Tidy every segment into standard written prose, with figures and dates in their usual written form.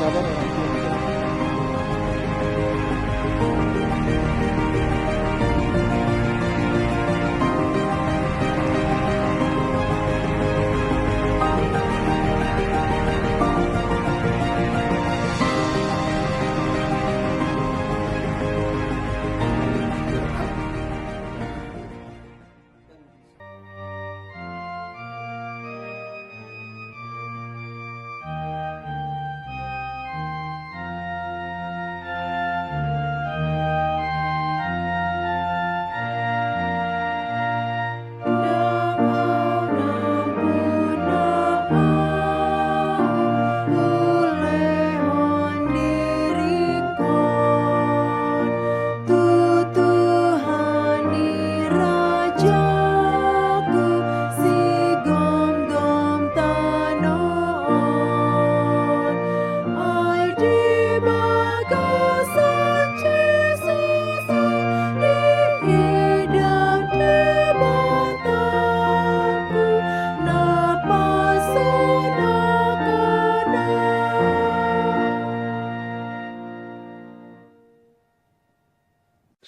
sabar orang tua menjadi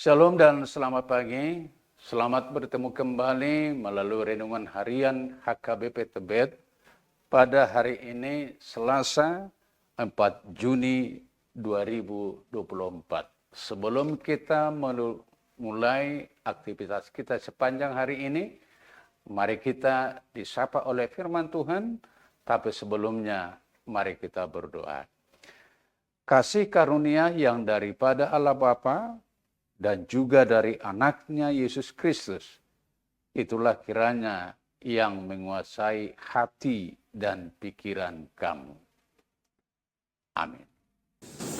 Shalom dan selamat pagi. Selamat bertemu kembali melalui renungan harian HKBP Tebet pada hari ini Selasa 4 Juni 2024. Sebelum kita mulai aktivitas kita sepanjang hari ini, mari kita disapa oleh firman Tuhan, tapi sebelumnya mari kita berdoa. Kasih karunia yang daripada Allah Bapa dan juga dari anaknya Yesus Kristus, itulah kiranya yang menguasai hati dan pikiran kamu. Amin.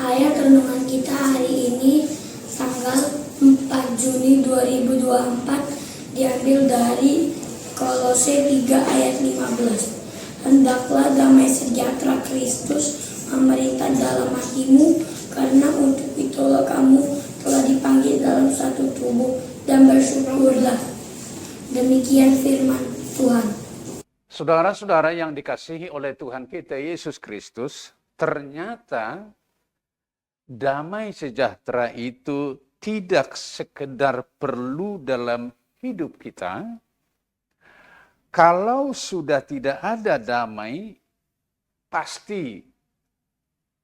Ayat renungan kita hari ini tanggal 4 Juni 2024 diambil dari Kolose 3 ayat 15. Hendaklah damai sejahtera Kristus memerintah dalam hatimu, karena untuk itulah kamu telah dipanggil dalam satu tubuh, dan bersyukurlah. Demikian firman Tuhan. Saudara-saudara yang dikasihi oleh Tuhan kita Yesus Kristus, ternyata damai sejahtera itu tidak sekedar perlu dalam hidup kita. Kalau sudah tidak ada damai, pasti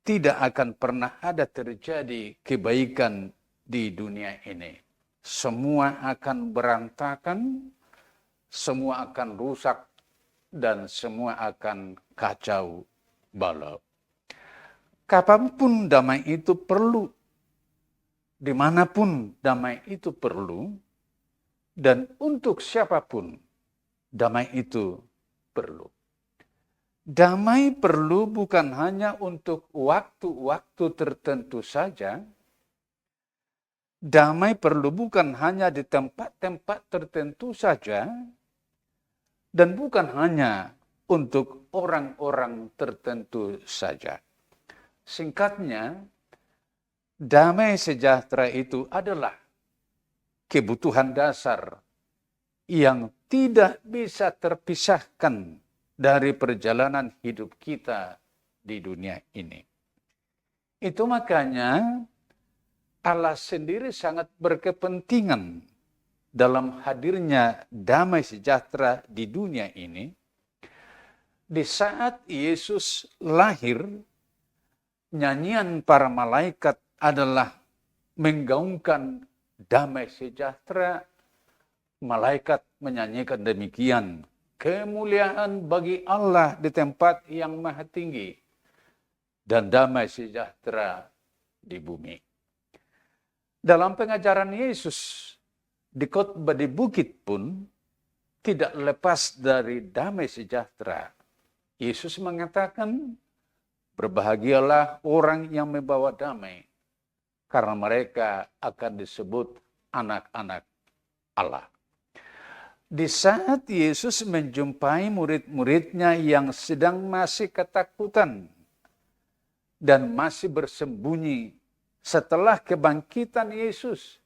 tidak akan pernah ada terjadi kebaikan di dunia ini. Semua akan berantakan, semua akan rusak, dan semua akan kacau balau. Kapanpun damai itu perlu, dimanapun damai itu perlu, dan untuk siapapun damai itu perlu. Damai perlu bukan hanya untuk waktu-waktu tertentu saja. Damai perlu bukan hanya di tempat-tempat tertentu saja, dan bukan hanya untuk orang-orang tertentu saja. Singkatnya, damai sejahtera itu adalah kebutuhan dasar yang tidak bisa terpisahkan dari perjalanan hidup kita di dunia ini. Itu makanya Allah sendiri sangat berkepentingan dalam hadirnya damai sejahtera di dunia ini. Di saat Yesus lahir, nyanyian para malaikat adalah menggaungkan damai sejahtera. Malaikat menyanyikan demikian, kemuliaan bagi Allah di tempat yang maha tinggi, dan damai sejahtera di bumi. Dalam pengajaran Yesus di khotbah di bukit pun tidak lepas dari damai sejahtera. Yesus mengatakan, berbahagialah orang yang membawa damai, karena mereka akan disebut anak-anak Allah. Di saat Yesus menjumpai murid-muridnya yang sedang masih ketakutan dan masih bersembunyi setelah kebangkitan Yesus,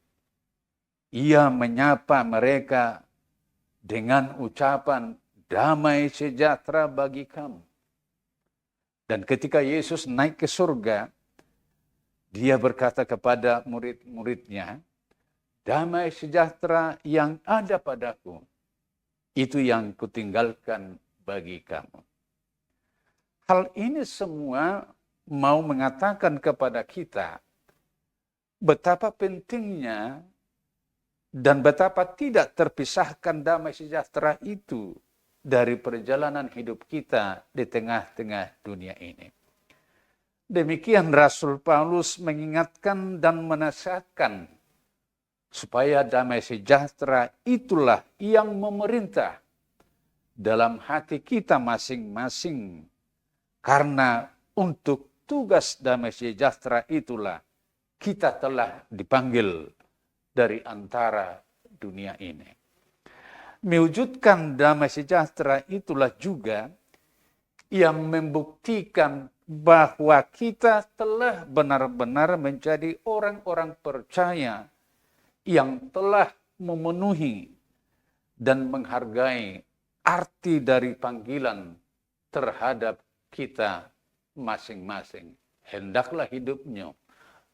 Ia menyapa mereka dengan ucapan damai sejahtera bagi kamu. Dan ketika Yesus naik ke surga, dia berkata kepada murid-muridnya, damai sejahtera yang ada padaku, itu yang kutinggalkan bagi kamu. Hal ini semua mau mengatakan kepada kita betapa pentingnya dan betapa tidak terpisahkan damai sejahtera itu dari perjalanan hidup kita di tengah-tengah dunia ini. Demikian Rasul Paulus mengingatkan dan menasihatkan supaya damai sejahtera itulah yang memerintah dalam hati kita masing-masing. Karena untuk tugas damai sejahtera itulah kita telah dipanggil dari antara dunia ini. Mewujudkan damai sejahtera itulah juga yang membuktikan bahwa kita telah benar-benar menjadi orang-orang percaya yang telah memenuhi dan menghargai arti dari panggilan terhadap kita masing-masing. Hendaklah hidupnya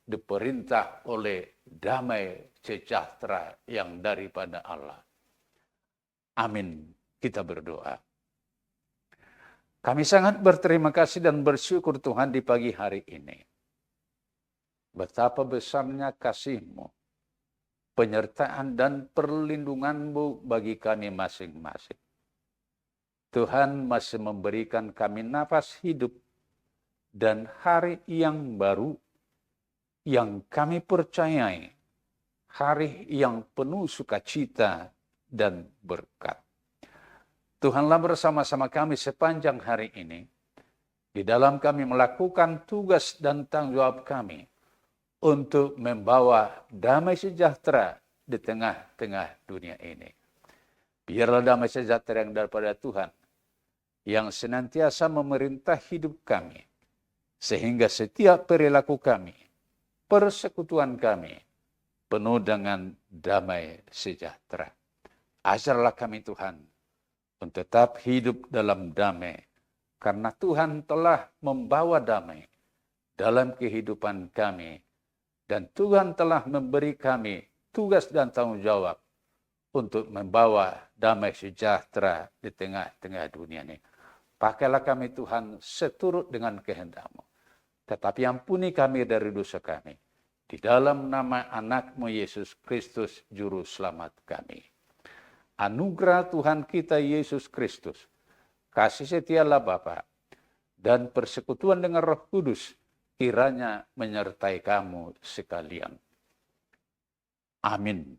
diperintah oleh damai sejahtera yang daripada Allah. Amin. Kita berdoa. Kami sangat berterima kasih dan bersyukur Tuhan di pagi hari ini. Betapa besarnya kasih-Mu, penyertaan dan perlindungan-Mu bagi kami masing-masing. Tuhan masih memberikan kami nafas hidup dan hari yang baru yang kami percayai, hari yang penuh sukacita dan berkat. Tuhanlah bersama-sama kami sepanjang hari ini, di dalam kami melakukan tugas dan tanggung jawab kami untuk membawa damai sejahtera di tengah-tengah dunia ini. Biarlah damai sejahtera yang daripada Tuhan, yang senantiasa memerintah hidup kami, sehingga setiap perilaku kami, persekutuan kami, penuh dengan damai sejahtera. Ajarlah kami Tuhan, untuk tetap hidup dalam damai, karena Tuhan telah membawa damai dalam kehidupan kami, dan Tuhan telah memberi kami tugas dan tanggung jawab untuk membawa damai sejahtera di tengah-tengah dunia ini. Pakailah kami Tuhan seturut dengan kehendak-Mu. Tetapi ampuni kami dari dosa kami. Di dalam nama anak-Mu Yesus Kristus, Juru Selamat kami. Anugerah Tuhan kita Yesus Kristus, kasih setia Allah Bapa, dan persekutuan dengan Roh Kudus, kiranya menyertai kamu sekalian. Amin.